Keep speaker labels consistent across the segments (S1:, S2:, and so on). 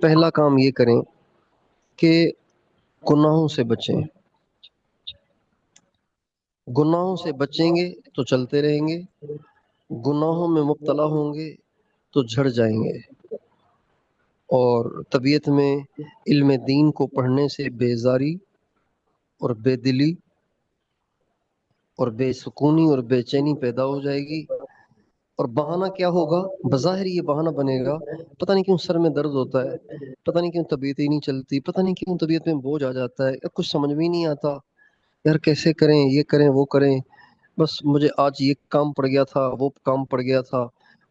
S1: پہلا کام یہ کریں کہ گناہوں سے بچیں. گناہوں سے بچیں گے تو چلتے رہیں گے، گناہوں میں مبتلا ہوں گے تو جھڑ جائیں گے، اور طبیعت میں علم دین کو پڑھنے سے بیزاری اور بے دلی اور بے سکونی اور بے چینی پیدا ہو جائے گی. اور بہانہ کیا ہوگا؟ بظاہر یہ بہانہ بنے گا، پتہ نہیں کیوں سر میں درد ہوتا ہے، پتہ نہیں کیوں طبیعت ہی نہیں چلتی، پتہ نہیں کیوں طبیعت میں بوجھ آ جاتا ہے، یا کچھ سمجھ میں ہی نہیں آتا، یار کیسے کریں، یہ کریں وہ کریں، بس مجھے آج یہ کام پڑ گیا تھا، وہ کام پڑ گیا تھا.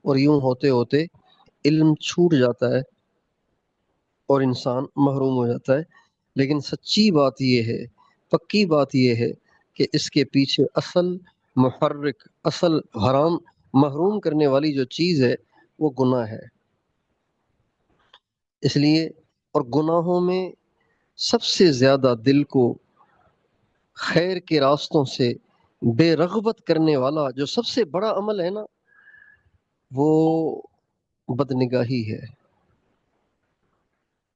S1: اور یوں ہوتے ہوتے علم چھوٹ جاتا ہے اور انسان محروم ہو جاتا ہے. لیکن سچی بات یہ ہے، پکی بات یہ ہے کہ اس کے پیچھے اصل محرک، اصل حرام محروم کرنے والی جو چیز ہے وہ گناہ ہے. اس لیے اور گناہوں میں سب سے زیادہ دل کو خیر کے راستوں سے بے رغبت کرنے والا جو سب سے بڑا عمل ہے نا، وہ بدنگاہی ہے.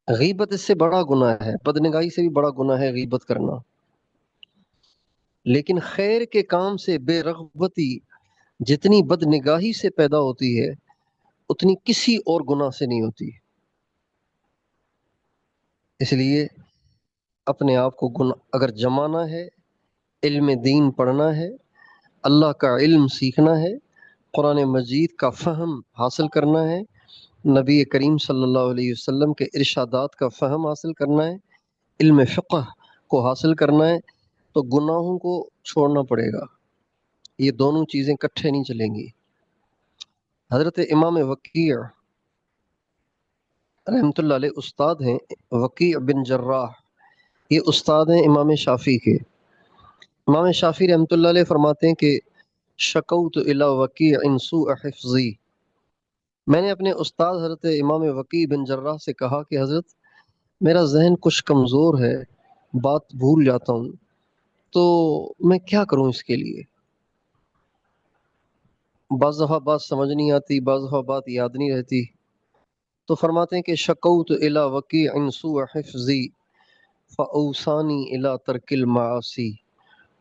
S1: غیبت اس سے بڑا گناہ ہے، بدنگاہی سے بھی بڑا گناہ ہے غیبت کرنا. لیکن خیر کے کام سے بے رغبتی جتنی بدنگاہی سے پیدا ہوتی ہے اتنی کسی اور گناہ سے نہیں ہوتی. اس لیے اپنے آپ کو اگر جمانا ہے، علم دین پڑھنا ہے، اللہ کا علم سیکھنا ہے، قرآن مجید کا فہم حاصل کرنا ہے، نبی کریم صلی اللہ علیہ وسلم کے ارشادات کا فہم حاصل کرنا ہے، علم فقہ کو حاصل کرنا ہے، تو گناہوں کو چھوڑنا پڑے گا. یہ دونوں چیزیں کٹھے نہیں چلیں گی. حضرت امام وکیع رحمۃ اللہ علیہ استاد ہیں، وکیع بن جراح، یہ استاد ہیں امام شافعی کے. امام شافعی رحمۃ اللہ علیہ فرماتے ہیں کہ شکوت الی وکیع سوء حفظی، میں نے اپنے استاد حضرت امام وکیع بن جراح سے کہا کہ حضرت میرا ذہن کچھ کمزور ہے، بات بھول جاتا ہوں، تو میں کیا کروں اس کے لیے؟ بعض دفعہ بات سمجھ نہیں آتی، بعض دفعہ بات یاد نہیں رہتی. تو فرماتے ہیں کہ شکوت الی وکیع سوء حفظی فاوصانی الی ترک المعاصی،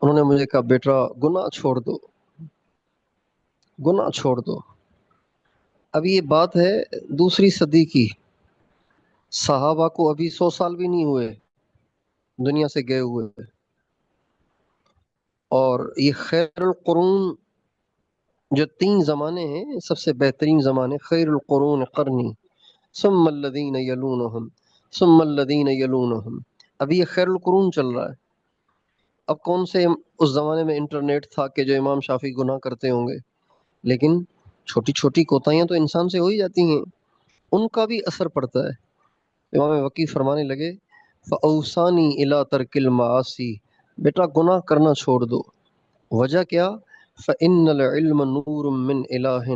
S1: انہوں نے مجھے کہا بیٹا گناہ چھوڑ دو، گناہ چھوڑ دو. اب یہ بات ہے دوسری صدی کی، صحابہ کو ابھی 100 سال بھی نہیں ہوئے دنیا سے گئے ہوئے. اور یہ خیر القرون جو 3 زمانے ہیں، سب سے بہترین زمانے، خیر القرون قرنی ثم الذین یلونہم ثم الذین یلونہم، ابھی یہ خیر القرون چل رہا ہے. اب کون سے اس زمانے میں انٹرنیٹ تھا کہ جو امام شافعی گناہ کرتے ہوں گے، لیکن چھوٹی چھوٹی کوتاہیاں تو انسان سے ہو ہی جاتی ہیں، ان کا بھی اثر پڑتا ہے. امام وکیع فرمانے لگے فاوصانی الی ترک المعاصی، بیٹا گناہ کرنا چھوڑ دو. وجہ کیا؟ فإن العلم نور من الہ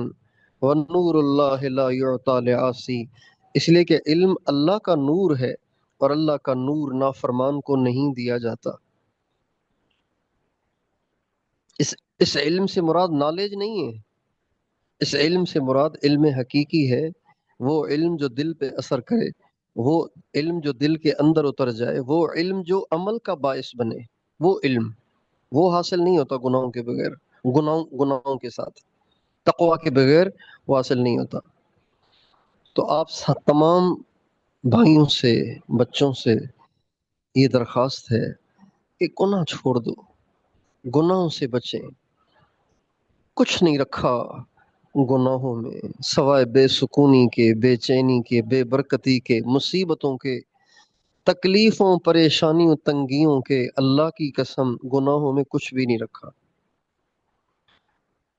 S1: ونور اللہ لا یعطى لعاصی، اس لیے کہ علم اللہ کا نور ہے اور اللہ کا نور نافرمان کو نہیں دیا جاتا. اس علم سے مراد نالج نہیں ہے، اس علم سے مراد علم حقیقی ہے، وہ علم جو دل پہ اثر کرے، وہ علم جو دل کے اندر اتر جائے، وہ علم جو عمل کا باعث بنے. وہ علم وہ حاصل نہیں ہوتا گناہوں کے بغیر، گناہوں کے ساتھ، تقوی کے بغیر وہ حاصل نہیں ہوتا. تو آپ تمام بھائیوں سے، بچوں سے یہ درخواست ہے کہ گناہ چھوڑ دو، گناہوں سے بچیں. کچھ نہیں رکھا گناہوں میں سوائے بے سکونی کے، بے چینی کے، بے برکتی کے، مصیبتوں کے، تکلیفوں، پریشانیوں، تنگیوں کے. اللہ کی قسم گناہوں میں کچھ بھی نہیں رکھا.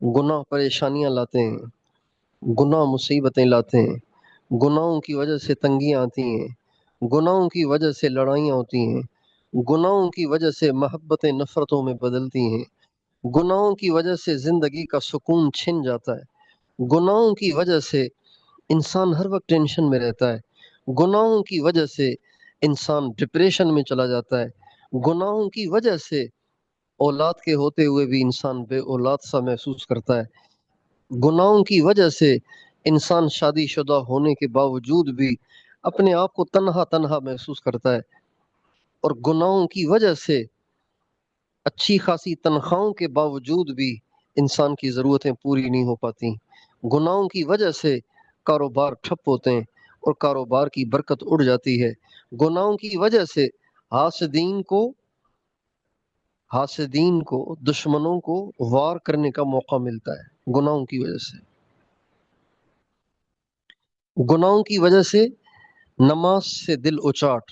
S1: گناہ پریشانیاں لاتے ہیں، گناہ مصیبتیں لاتے ہیں، گناہوں کی وجہ سے تنگیاں آتی ہیں، گناہوں کی وجہ سے لڑائیاں ہوتی ہیں، گناہوں کی وجہ سے محبتیں نفرتوں میں بدلتی ہیں، گناہوں کی وجہ سے زندگی کا سکون چھن جاتا ہے، گناہوں کی وجہ سے انسان ہر وقت ٹینشن میں رہتا ہے، گناہوں کی وجہ سے انسان ڈپریشن میں چلا جاتا ہے، گناہوں کی وجہ سے اولاد کے ہوتے ہوئے بھی انسان بے اولاد سا محسوس کرتا ہے، گناہوں کی وجہ سے انسان شادی شدہ ہونے کے باوجود بھی اپنے آپ کو تنہا تنہا محسوس کرتا ہے، اور گناہوں کی وجہ سے اچھی خاصی تنخواہوں کے باوجود بھی انسان کی ضرورتیں پوری نہیں ہو پاتی۔ گناہوں کی وجہ سے کاروبار ٹھپ ہوتے ہیں اور کاروبار کی برکت اڑ جاتی ہے۔ گناہوں کی وجہ سے حاسدین کو دشمنوں کو وار کرنے کا موقع ملتا ہے۔ گناہوں کی وجہ سے، گناہوں کی وجہ سے نماز سے دل اچاٹ،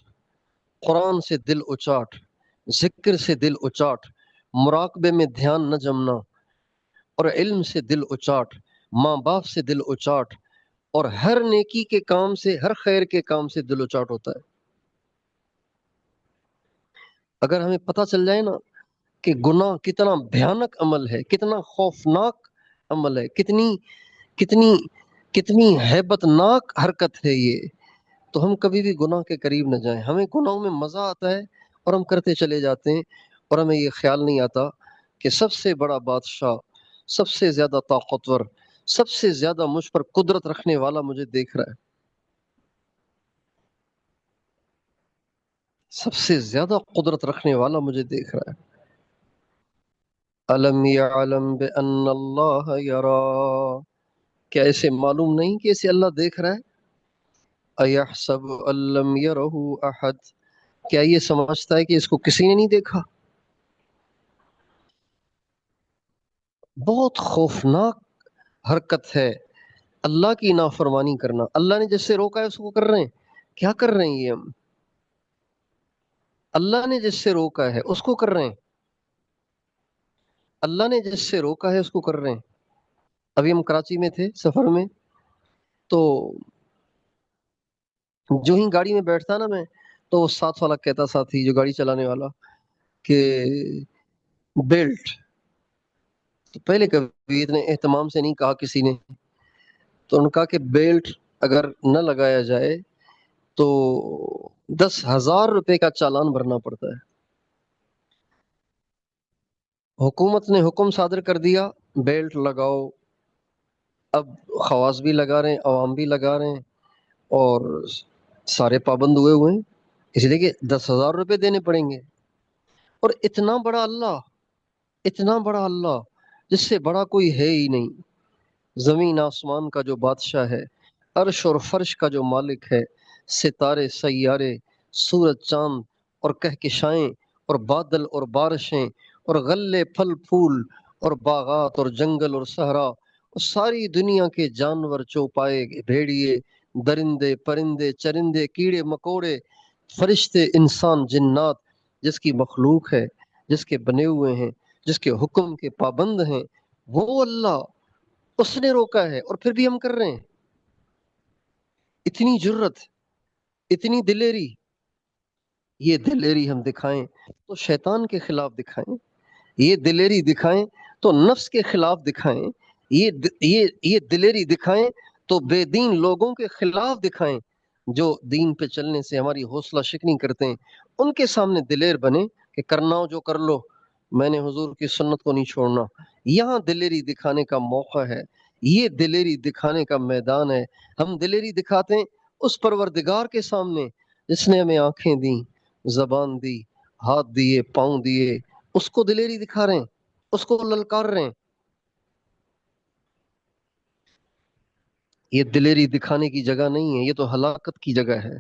S1: قرآن سے دل اچاٹ، ذکر سے دل اچاٹ، مراقبے میں دھیان نہ جمنا، اور علم سے دل اچاٹ، ماں باپ سے دل اچاٹ، اور ہر نیکی کے کام سے، ہر خیر کے کام سے دل اچاٹ ہوتا ہے۔ اگر ہمیں پتہ چل جائے نا کہ گناہ کتنا بھیانک عمل ہے، کتنا خوفناک عمل ہے، کتنی کتنی کتنی ہیبت ناک حرکت ہے یہ، تو ہم کبھی بھی گناہ کے قریب نہ جائیں۔ ہمیں گناہوں میں مزہ آتا ہے اور ہم کرتے چلے جاتے ہیں، اور ہمیں یہ خیال نہیں آتا کہ سب سے بڑا بادشاہ، سب سے زیادہ طاقتور، سب سے زیادہ مجھ پر قدرت رکھنے والا مجھے دیکھ رہا ہے، سب سے زیادہ قدرت رکھنے والا مجھے دیکھ رہا ہے۔ الم یعلم بان اللہ یرا، کیا اسے معلوم نہیں کہ اسے اللہ دیکھ رہا ہے؟ ایحسب ان لم یرہ احد، کیا یہ سمجھتا ہے کہ اس کو کسی نے نہیں دیکھا؟ بہت خوفناک حرکت ہے اللہ کی نافرمانی کرنا۔ اللہ نے جس سے روکا ہے اس کو کر رہے ہیں، کیا کر رہے ہیں یہ ہم؟ اللہ نے جس سے روکا ہے اس کو کر رہے ہیں، اللہ نے جس سے روکا ہے اس کو کر رہے ہیں۔ ابھی ہم کراچی میں تھے سفر میں، تو جو ہی گاڑی میں بیٹھتا نا میں، تو وہ ساتھ والا کہتا، ساتھی جو گاڑی چلانے والا، کہ بیلٹ، تو پہلے کبھی اتنے اہتمام سے نہیں کہا کسی نے، تو انہوں نے کہا کہ بیلٹ اگر نہ لگایا جائے تو 10,000 روپے کا چالان بھرنا پڑتا ہے۔ حکومت نے حکم صادر کر دیا بیلٹ لگاؤ، اب خواص بھی لگا رہے ہیں، عوام بھی لگا رہے ہیں، اور سارے پابند ہوئے ہیں، اس لیے کہ 10,000 روپے دینے پڑیں گے۔ اور اتنا بڑا اللہ، اتنا بڑا اللہ جس سے بڑا کوئی ہے ہی نہیں، زمین آسمان کا جو بادشاہ ہے، عرش اور فرش کا جو مالک ہے، ستارے سیارے، سورج چاند اور کہکشائیں اور بادل اور بارشیں اور غلے پھل پھول اور باغات اور جنگل اور صحرا اور ساری دنیا کے جانور، چوپائے، بھیڑیے، درندے، پرندے، چرندے، کیڑے مکوڑے، فرشتے، انسان، جنات، جس کی مخلوق ہے، جس کے بنے ہوئے ہیں، جس کے حکم کے پابند ہیں، وہ اللہ، اس نے روکا ہے اور پھر بھی ہم کر رہے ہیں۔ اتنی جرت، اتنی دلیری، یہ دلیری ہم دکھائیں تو شیطان کے خلاف دکھائیں، یہ دلیری دکھائیں تو نفس کے خلاف دکھائیں، یہ دلیری دکھائیں تو بے دین لوگوں کے خلاف دکھائیں، جو دین پہ چلنے سے ہماری حوصلہ شکنی کرتے ہیں، ان کے سامنے دلیر بنے کہ کرنا ہو جو کر لو، میں نے حضور کی سنت کو نہیں چھوڑنا۔ یہاں دلیری دکھانے کا موقع ہے، یہ دلیری دکھانے کا میدان ہے۔ ہم دلیری دکھاتے ہیں اس پروردگار کے سامنے جس نے ہمیں آنکھیں دیں، زبان دی، ہاتھ دیے، پاؤں دیے، اس کو دلیری دکھا رہے ہیں، اس کو للکار رہے ہیں۔ یہ دلیری دکھانے کی جگہ نہیں ہے، یہ تو ہلاکت کی جگہ ہے،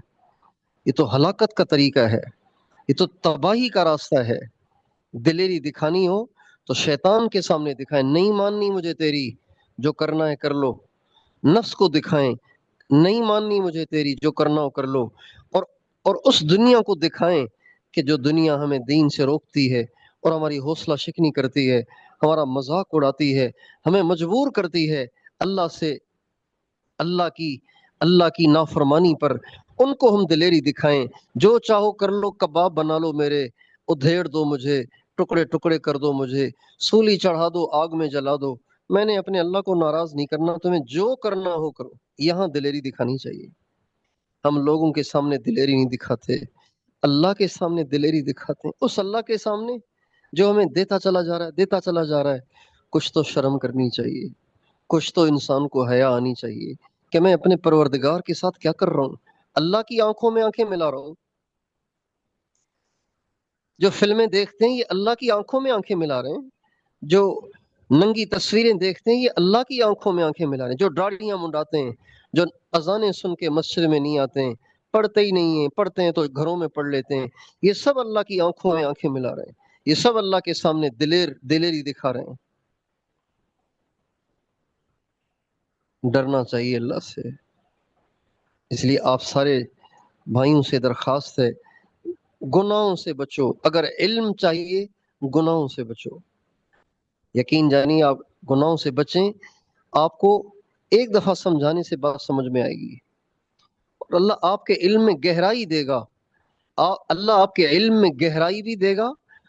S1: یہ تو ہلاکت کا طریقہ ہے، یہ تو تباہی کا راستہ ہے۔ دلیری دکھانی ہو تو شیطان کے سامنے دکھائیں، نہیں ماننی مجھے تیری، جو کرنا ہے کر لو۔ نفس کو دکھائیں، نہیں ماننی مجھے تیری، جو کرنا ہو کر لو۔ اور اس دنیا کو دکھائیں کہ جو دنیا ہمیں دین سے روکتی ہے اور ہماری حوصلہ شکنی کرتی ہے، ہمارا مذاق اڑاتی ہے، ہمیں مجبور کرتی ہے اللہ سے، اللہ کی اللہ کی نافرمانی پر، ان کو ہم دلیری دکھائیں۔ جو چاہو کر لو، کباب بنا لو میرے، ادھیڑ دو مجھے، ٹکڑے ٹکڑے کر دو مجھے، سولی چڑھا دو، آگ میں جلا دو، میں نے اپنے اللہ کو ناراض نہیں کرنا، تمہیں جو کرنا ہو کرو۔ یہاں دلیری دکھانی چاہیے۔ ہم لوگوں کے سامنے دلیری نہیں دکھاتے، اللہ کے سامنے دلیری دکھاتے ہیں، اس اللہ کے سامنے جو ہمیں دیتا چلا جا رہا ہے، دیتا چلا جا رہا ہے۔ کچھ تو شرم کرنی چاہیے، کچھ تو انسان کو حیا آنی چاہیے کہ میں اپنے پروردگار کے ساتھ کیا کر رہا ہوں۔ اللہ کی آنکھوں میں آنکھیں ملا رہا ہوں. جو فلمیں دیکھتے ہیں یہ اللہ کی آنکھوں میں آنکھیں ملا رہے ہیں. جو ننگی تصویریں دیکھتے ہیں یہ اللہ کی آنکھوں میں آنکھیں ملا رہے ہیں. جو داڑیاں منڈاتے ہیں، جو اذانیں سن کے مسجد میں نہیں آتے ہیں، پڑھتے ہی نہیں ہیں، پڑھتے ہیں تو گھروں میں پڑھ لیتے ہیں، یہ سب اللہ کی آنکھوں میں آنکھیں ملا رہے ہیں. یہ سب اللہ کے سامنے دلیری دکھا رہے ہیں. ڈرنا چاہیے اللہ سے. اس لیے آپ سارے بھائیوں سے درخواست ہے، گناہوں سے بچو. اگر علم چاہیے گناہوں سے بچو. یقین جانیے آپ گناہوں سے بچیں، آپ کو ایک دفعہ سمجھانے سے بات سمجھ میں آئے گی، اور اللہ آپ کے علم میں گہرائی دے گا. اللہ آپ کے علم میں گہرائی بھی دے گا،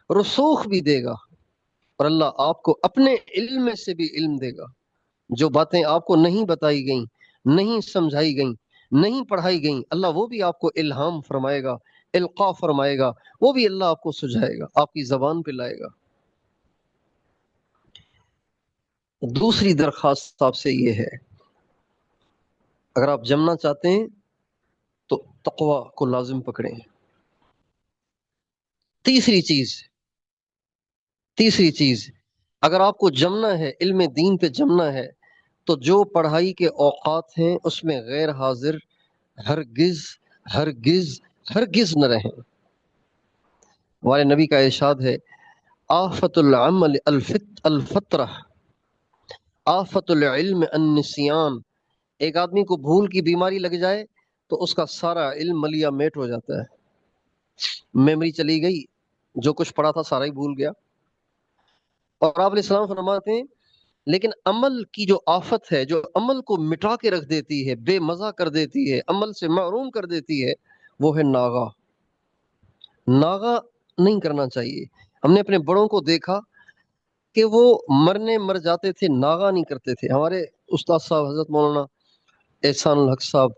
S1: رسوخ بھی دے گا، اور اللہ آپ کو اپنے علم میں سے بھی علم دے گا. جو باتیں آپ کو نہیں بتائی گئیں، نہیں سمجھائی گئیں، نہیں پڑھائی گئیں، اللہ وہ بھی آپ کو الہام فرمائے گا، القاء فرمائے گا، وہ بھی اللہ آپ کو سجھائے گا، آپ کی زبان پہ لائے گا. دوسری درخواست آپ سے یہ ہے، اگر آپ جمنا چاہتے ہیں تو تقوی کو لازم پکڑیں. تیسری چیز اگر آپ کو جمنا ہے، علم دین پہ جمنا ہے، تو جو پڑھائی کے اوقات ہیں اس میں غیر حاضر ہرگز ہرگز ہرگز نہ رہیں. ہمارے نبی کا ارشاد ہے، آفت العمل الفطرہ، آفت العلم النسیان. ایک آدمی کو بھول کی بیماری لگ جائے تو اس کا سارا علم ملیا میٹ ہو جاتا ہے. میموری چلی گئی، جو کچھ پڑھا تھا سارا ہی بھول گیا. اور آپ علیہ السلام فرماتے ہیں لیکن عمل کی جو آفت ہے، جو عمل کو مٹا کے رکھ دیتی ہے، بے مزہ کر دیتی ہے، عمل سے محروم کر دیتی ہے، وہ ہے ناغا. ناغا نہیں کرنا چاہیے. ہم نے اپنے بڑوں کو دیکھا کہ وہ مرنے مر جاتے تھے، ناغا نہیں کرتے تھے. ہمارے استاد صاحب حضرت مولانا احسان الحق صاحب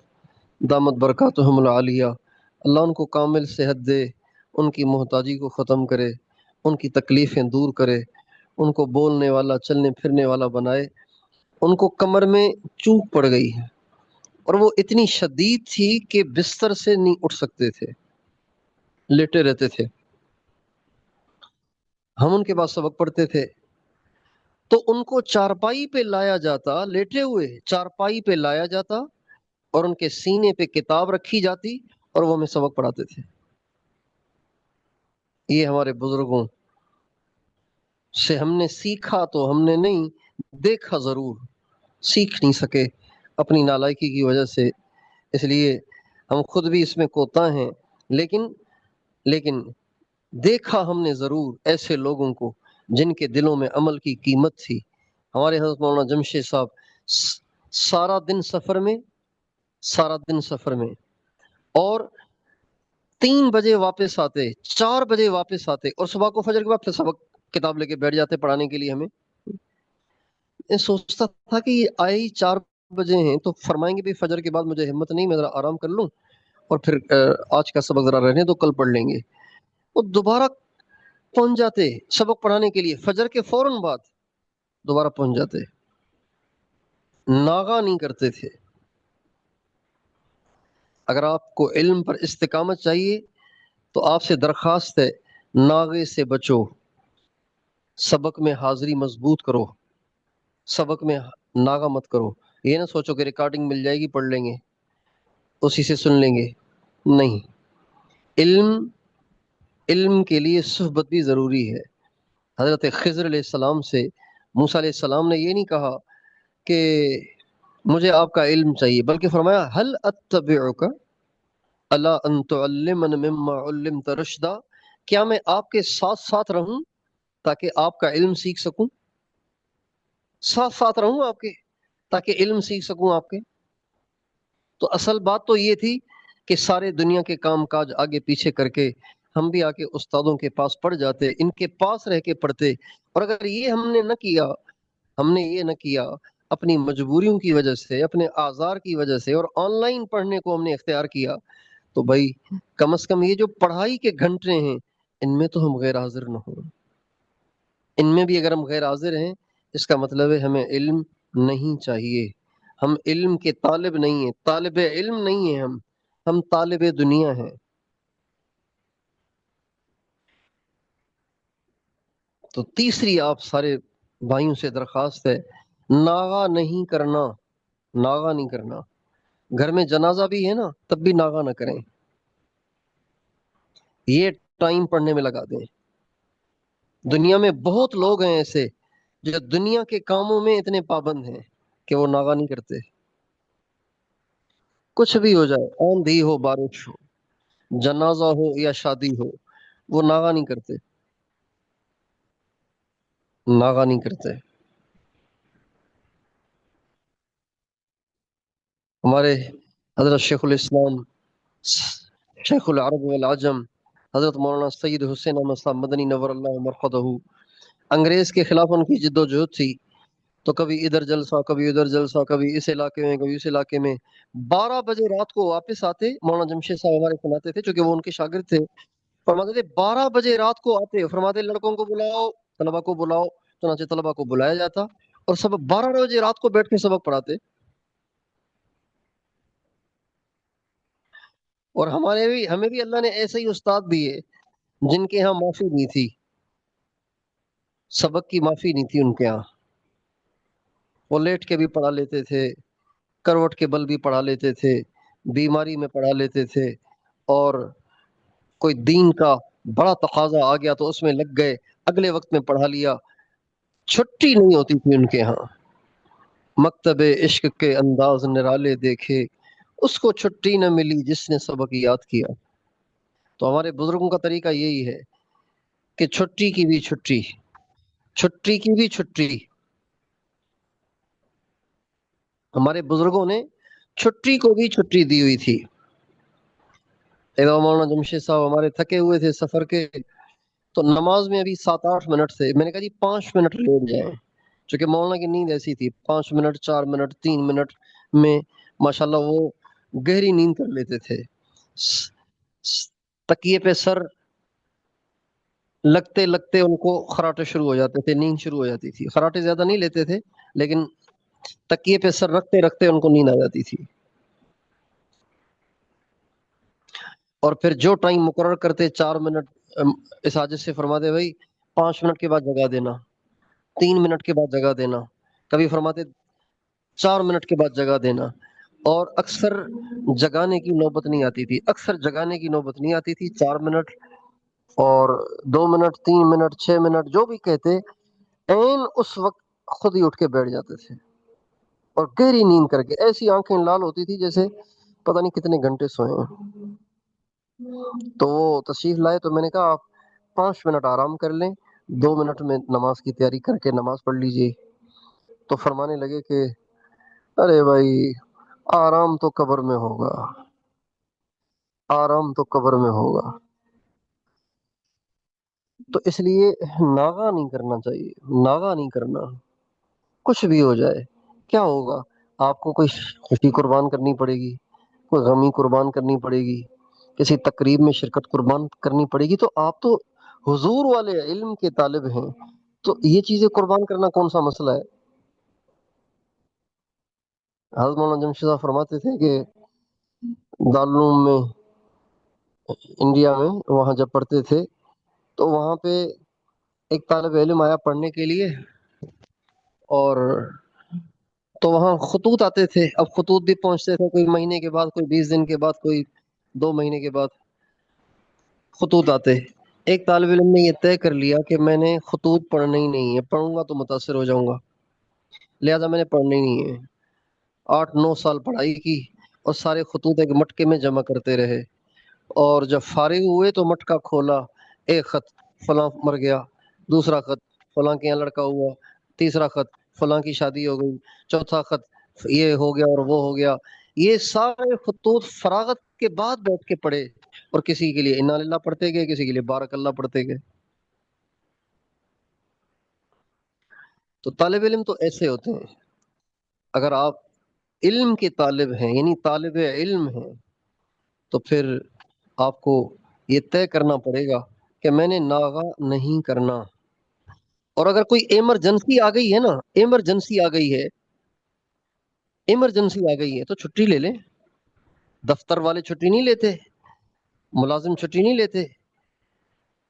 S1: دامت برکاتہم العالیہ، اللہ ان کو کامل صحت دے، ان کی محتاجی کو ختم کرے، ان کی تکلیفیں دور کرے، ان کو بولنے والا چلنے پھرنے والا بنائے. ان کو کمر میں چوک پڑ گئی ہے، اور وہ اتنی شدید تھی کہ بستر سے نہیں اٹھ سکتے تھے، لیٹے رہتے تھے. ہم ان کے پاس سبق پڑھتے تھے تو ان کو چارپائی پہ لایا جاتا، لیٹے ہوئے چارپائی پہ لایا جاتا، اور ان کے سینے پہ کتاب رکھی جاتی اور وہ ہمیں سبق پڑھاتے تھے. یہ ہمارے بزرگوں سے ہم نے سیکھا، تو ہم نے نہیں دیکھا، ضرور سیکھ نہیں سکے اپنی نالائکی کی وجہ سے. اس لیے ہم خود بھی اس میں کوتا ہیں، لیکن دیکھا ہم نے ضرور ایسے لوگوں کو جن کے دلوں میں عمل کی قیمت تھی. ہمارے حضرت مولانا جمشید صاحب سارا دن سفر میں، اور 3 بجے واپس آتے، 4 بجے واپس آتے، اور صبح کو فجر کے بعد پھر سبق کتاب لے کے بیٹھ جاتے پڑھانے کے لیے ہمیں. میں سوچتا تھا کہ یہ آئے ہی 4 بجے ہیں تو فرمائیں گے بھی فجر کے بعد مجھے ہمت نہیں، میں ذرا آرام کر لوں، اور پھر آج کا سبق ذرا رہنے تو کل پڑھ لیں گے. وہ دوبارہ پہنچ جاتے سبق پڑھانے کے لیے، فجر کے فوراً بعد دوبارہ پہنچ جاتے، ناغا نہیں کرتے تھے. اگر آپ کو علم پر استقامت چاہیے تو آپ سے درخواست ہے، ناغے سے بچو، سبق میں حاضری مضبوط کرو، سبق میں ناغا مت کرو. یہ نہ سوچو کہ ریکارڈنگ مل جائے گی پڑھ لیں گے، اسی سے سن لیں گے. نہیں، علم کے لیے صحبت بھی ضروری ہے. حضرت خضر علیہ السلام سے موسیٰ علیہ السلام نے یہ نہیں کہا کہ مجھے آپ کا علم چاہیے، بلکہ فرمایا هل اتبعک الا ان تعلمن مما علمت رشدا، کیا میں آپ کے ساتھ ساتھ رہوں تاکہ آپ کا علم سیکھ سکوں، ساتھ ساتھ رہوں آپ کے تاکہ علم سیکھ سکوں آپ کے. تو اصل بات تو یہ تھی کہ سارے دنیا کے کام کاج آگے پیچھے کر کے ہم بھی آ کے استادوں کے پاس پڑھ جاتے، ان کے پاس رہ کے پڑھتے. اور اگر یہ ہم نے یہ نہ کیا اپنی مجبوریوں کی وجہ سے، اپنے آزار کی وجہ سے، اور آن لائن پڑھنے کو ہم نے اختیار کیا، تو بھائی کم از کم یہ جو پڑھائی کے گھنٹے ہیں ان میں تو ہم غیر حاضر نہ ہوں. ان میں بھی اگر ہم غیر حاضر ہیں اس کا مطلب ہے ہمیں علم نہیں چاہیے، ہم علم کے طالب نہیں ہیں، طالب علم نہیں ہیں ہم ہم طالب دنیا ہیں. تو تیسری آپ سارے بھائیوں سے درخواست ہے، ناغا نہیں کرنا. ناغا نہیں کرنا. گھر میں جنازہ بھی ہے نا، تب بھی ناغا نہ کریں. یہ ٹائم پڑھنے میں لگا دیں. دنیا میں بہت لوگ ہیں ایسے جو دنیا کے کاموں میں اتنے پابند ہیں کہ وہ ناغا نہیں کرتے. کچھ بھی ہو جائے، آندھی ہو، بارش ہو، جنازہ ہو یا شادی ہو، وہ ناغا نہیں کرتے. ناغا نہیں کرتے. ہمارے حضرت شیخ الاسلام، شیخ العرب والعجم، حضرت مولانا سید حسین احمد صاحب مدنی نور اللہ مرقدہ، انگریز کے خلاف ان کی جد و جہد تھی. تو کبھی ادھر جلسہ، کبھی ادھر جلسہ، کبھی اس علاقے میں، کبھی اس علاقے میں. 12 بجے رات کو واپس آتے. مولانا جمشید صاحب ہمارے سناتے تھے چونکہ وہ ان کے شاگرد تھے. فرماتے تھے 12 بجے رات کو آتے، فرماتے لڑکوں کو بلاؤ، طلبا کو بلاؤ. چنانچہ طلبا کو بلایا جاتا اور سبق 12 بجے رات کو بیٹھ کے سبق پڑھاتے. اور ہمیں بھی اللہ نے ایسے ہی استاد دیے جن کے ہاں معافی نہیں تھی، سبق کی معافی نہیں تھی ان کے ہاں. وہ لیٹ کے بھی پڑھا لیتے تھے، کروٹ کے بل بھی پڑھا لیتے تھے، بیماری میں پڑھا لیتے تھے. اور کوئی دین کا بڑا تقاضا آ گیا تو اس میں لگ گئے، اگلے وقت میں پڑھا لیا. چھٹی نہیں ہوتی تھی ان کے ہاں. مکتب عشق کے انداز نرالے دیکھے، اس کو چھٹی نہ ملی جس نے سبق یاد کیا. تو ہمارے بزرگوں کا طریقہ یہی ہے کہ چھٹی کی بھی چھٹی، چھٹی کی بھی چھٹی. ہمارے بزرگوں نے چھٹی کو بھی چھٹی دی ہوئی تھی. مولانا جمشید صاحب ہمارے تھکے ہوئے تھے سفر کے، تو نماز میں ابھی 7-8 منٹ سے میں نے کہا جی 5 منٹ لیٹ جائیں. چونکہ مولانا کی نیند ایسی تھی، 5 منٹ، 4 منٹ، 3 منٹ میں ماشاءاللہ وہ گہری نیند کر لیتے تھے. تکیے پہ سر لگتے لگتے ان کو خراٹے شروع ہو جاتے تھے، نیند شروع ہو جاتی تھی. خراٹے زیادہ نہیں لیتے تھے لیکن تکیے پہ سر رکھتے رکھتے ان کو نیند آ جاتی تھی. اور پھر جو ٹائم مقرر کرتے 4 منٹ، اس حاجت سے فرماتے بھائی 5 منٹ کے بعد جگا دینا، 3 منٹ کے بعد جگا دینا، کبھی فرماتے 4 منٹ کے بعد جگا دینا. اور اکثر جگانے کی نوبت نہیں آتی تھی، اکثر جگانے کی نوبت نہیں آتی تھی. 4 منٹ اور 2 منٹ، 3 منٹ، 6 منٹ جو بھی کہتے، این اس وقت خود ہی اٹھ کے بیٹھ جاتے تھے اور گہری نیند کر کے ایسی آنکھیں لال ہوتی تھی جیسے پتہ نہیں کتنے گھنٹے سوئے ہیں. تو وہ تشریف لائے تو میں نے کہا آپ 5 منٹ آرام کر لیں، 2 منٹ میں نماز کی تیاری کر کے نماز پڑھ لیجئے. تو فرمانے لگے کہ ارے بھائی آرام تو قبر میں ہوگا، آرام تو قبر میں ہوگا. تو اس لیے ناغا نہیں کرنا چاہیے، ناغا نہیں کرنا. کچھ بھی ہو جائے کیا ہوگا، آپ کو کوئی خوشی قربان کرنی پڑے گی، کوئی غمی قربان کرنی پڑے گی، کسی تقریب میں شرکت قربان کرنی پڑے گی. تو آپ تو حضور والے علم کے طالب ہیں، تو یہ چیزیں قربان کرنا کون سا مسئلہ ہے. حضرت مولانا جمشید صاحب فرماتے تھے کہ دارالعلوم میں، انڈیا میں، وہاں جب پڑھتے تھے تو وہاں پہ ایک طالب علم آیا پڑھنے کے لیے. اور تو وہاں خطوط آتے تھے. اب خطوط بھی پہنچتے تھے کوئی مہینے کے بعد، کوئی 20 دن کے بعد، کوئی 2 مہینے کے بعد خطوط آتے. ایک طالب علم نے یہ طے کر لیا کہ میں نے خطوط پڑھنا ہی نہیں ہے، پڑھوں گا تو متاثر ہو جاؤں گا، لہذا میں نے پڑھنا ہی نہیں ہے. 8-9 سال پڑھائی کی اور سارے خطوط ایک مٹکے میں جمع کرتے رہے. اور جب فارغ ہوئے تو مٹکا کھولا، ایک خط فلاں مر گیا، دوسرا خط فلاں کے یہاں لڑکا ہوا، تیسرا خط فلاں کی شادی ہو گئی، چوتھا خط یہ ہو گیا اور وہ ہو گیا. یہ سارے خطوط فراغت کے بعد بیٹھ کے پڑھے اور کسی کے لیے انا للہ پڑھتے گئے، کسی کے لیے بارک اللہ پڑھتے گئے. تو طالب علم تو ایسے ہوتے ہیں. اگر آپ علم کے طالب ہیں، یعنی طالب علم ہیں، تو پھر آپ کو یہ طے کرنا پڑے گا کہ میں نے ناغا نہیں کرنا. اور اگر کوئی ایمرجنسی آ گئی ہے نا، ایمرجنسی آ گئی ہے، ایمرجنسی آ گئی ہے تو چھٹی لے لیں. دفتر والے چھٹی نہیں لیتے، ملازم چھٹی نہیں لیتے.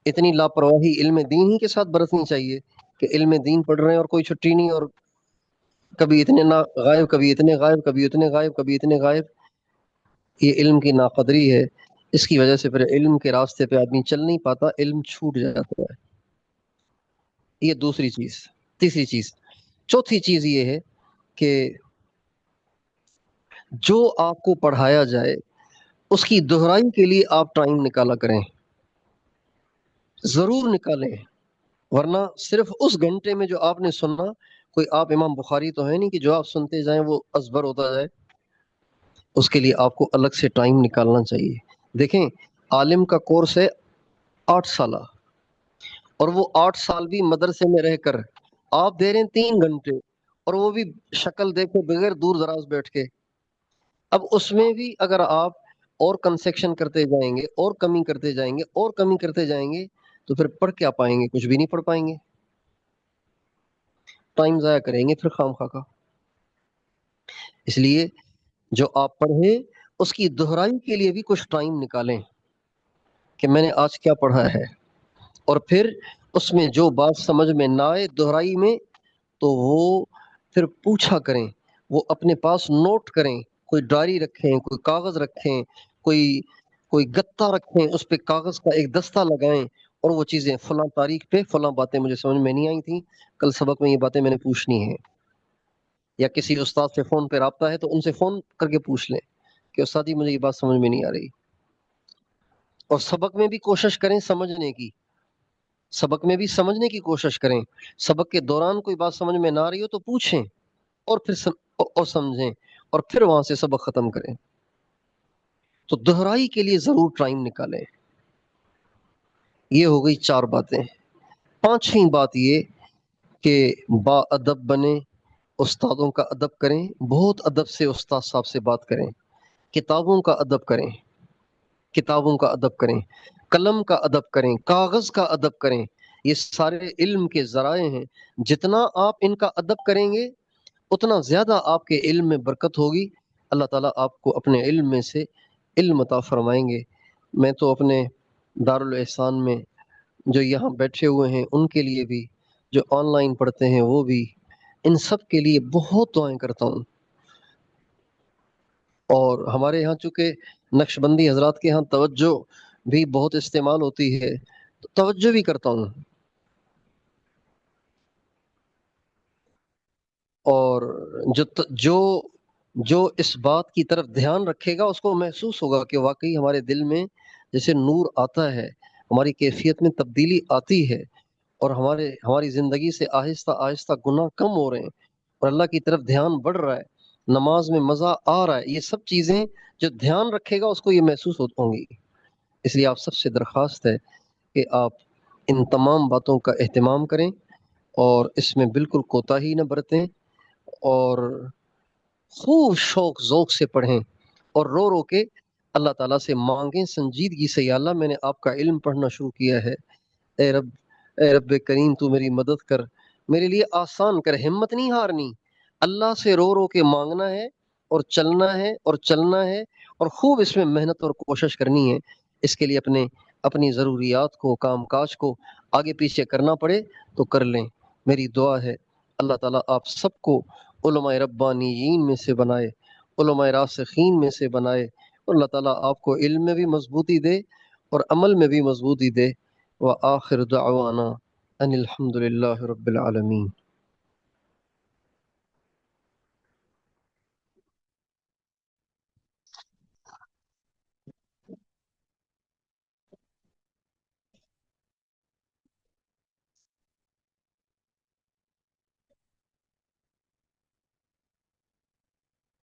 S1: اتنی لاپرواہی علم دین ہی کے ساتھ برتنی چاہیے کہ علم دین پڑھ رہے ہیں اور کوئی چھٹی نہیں، اور کبھی اتنے غائب، کبھی اتنے غائب، کبھی اتنے غائب، کبھی اتنے غائب. یہ علم کی ناقدری ہے. اس کی وجہ سے پھر علم کے راستے پہ آدمی چل نہیں پاتا، علم چھوٹ جاتا ہے. یہ دوسری چیز. تیسری چیز، چوتھی چیز یہ ہے کہ جو آپ کو پڑھایا جائے اس کی دہرائی کے لیے آپ ٹائم نکالا کریں، ضرور نکالیں. ورنہ صرف اس گھنٹے میں جو آپ نے سننا، کوئی آپ امام بخاری تو ہے نہیں کہ جو آپ سنتے جائیں وہ ازبر ہوتا جائے. اس کے لیے آپ کو الگ سے ٹائم نکالنا چاہیے. دیکھیں، عالم کا کورس ہے 8 سالہ، اور وہ 8 سال بھی مدرسے میں رہ کر آپ دے رہے ہیں 3 گھنٹے، اور وہ بھی شکل دیکھے بغیر دور دراز بیٹھ کے. اب اس میں بھی اگر آپ اور کنسیکشن کرتے جائیں گے، اور کمی کرتے جائیں گے، اور کمی کرتے جائیں گے، تو پھر پڑھ کیا پائیں گے؟ کچھ بھی نہیں پڑھ پائیں گے. ٹائم ضائع کریں گے پھر خام خواہ کا. اس لیے جو آپ پڑھیں اس کی دہرائی کے لیے بھی کچھ ٹائم نکالیں کہ میں نے آج کیا پڑھا ہے. اور پھر اس میں جو بات سمجھ میں نہ آئے دہرائی میں، تو وہ پھر پوچھا کریں، وہ اپنے پاس نوٹ کریں. کوئی ڈائری رکھیں، کوئی کاغذ رکھیں، کوئی گتا رکھیں، اس پہ کاغذ کا ایک دستہ لگائیں، اور وہ چیزیں فلاں تاریخ پہ فلاں باتیں مجھے سمجھ میں نہیں آئی تھیں، کل سبق میں یہ باتیں میں نے پوچھنی ہیں. یا کسی استاد سے فون پہ رابطہ ہے تو ان سے فون کر کے پوچھ لیں کہ استاد جی مجھے یہ بات سمجھ میں نہیں آ رہی. اور سبق میں بھی کوشش کریں سمجھنے کی، سبق میں بھی سمجھنے کی کوشش کریں. سبق کے دوران کوئی بات سمجھ میں نہ آ رہی ہو تو پوچھیں، اور پھر اور سمجھیں، اور پھر وہاں سے سبق ختم کریں. تو دہرائی کے لیے ضرور ٹائم نکالیں. یہ ہو گئی 4 باتیں. 5ویں بات یہ کہ با ادب بنے، استادوں کا ادب کریں، بہت ادب سے استاد صاحب سے بات کریں. کتابوں کا ادب کریں، کتابوں کا ادب کریں، قلم کا ادب کریں، کاغذ کا ادب کریں. یہ سارے علم کے ذرائع ہیں. جتنا آپ ان کا ادب کریں گے اتنا زیادہ آپ کے علم میں برکت ہوگی. اللہ تعالیٰ آپ کو اپنے علم میں سے علم عطا فرمائیں گے. میں تو اپنے دارالاحسان میں جو یہاں بیٹھے ہوئے ہیں ان کے لیے بھی، جو آن لائن پڑھتے ہیں وہ بھی، ان سب کے لیے بہت دعائیں کرتا ہوں. اور ہمارے یہاں چونکہ نقش بندی حضرات کے ہاں توجہ بھی بہت استعمال ہوتی ہے، تو توجہ بھی کرتا ہوں. اور جو اس بات کی طرف دھیان رکھے گا اس کو محسوس ہوگا کہ واقعی ہمارے دل میں جیسے نور آتا ہے، ہماری کیفیت میں تبدیلی آتی ہے، اور ہماری زندگی سے آہستہ آہستہ گناہ کم ہو رہے ہیں، اور اللہ کی طرف دھیان بڑھ رہا ہے، نماز میں مزہ آ رہا ہے. یہ سب چیزیں جو دھیان رکھے گا اس کو یہ محسوس ہوں گی. اس لیے آپ سب سے درخواست ہے کہ آپ ان تمام باتوں کا اہتمام کریں، اور اس میں بالکل کوتاہی نہ برتیں، اور خوب شوق ذوق سے پڑھیں، اور رو رو کے اللہ تعالیٰ سے مانگیں سنجیدگی سے، یا اللہ میں نے آپ کا علم پڑھنا شروع کیا ہے، اے رب، اے رب کریم تو میری مدد کر، میرے لیے آسان کر. ہمت نہیں ہارنی، اللہ سے رو رو کے مانگنا ہے، اور چلنا ہے، اور چلنا ہے، اور خوب اس میں محنت اور کوشش کرنی ہے. اس کے لیے اپنی ضروریات کو، کام کاج کو آگے پیچھے کرنا پڑے تو کر لیں. میری دعا ہے اللہ تعالیٰ آپ سب کو علماء ربانیین میں سے بنائے، علماء راسخین میں سے بنائے، اور اللہ تعالیٰ آپ کو علم میں بھی مضبوطی دے اور عمل میں بھی مضبوطی دے. وآخر دعوانا ان الحمد للہ رب العالمین.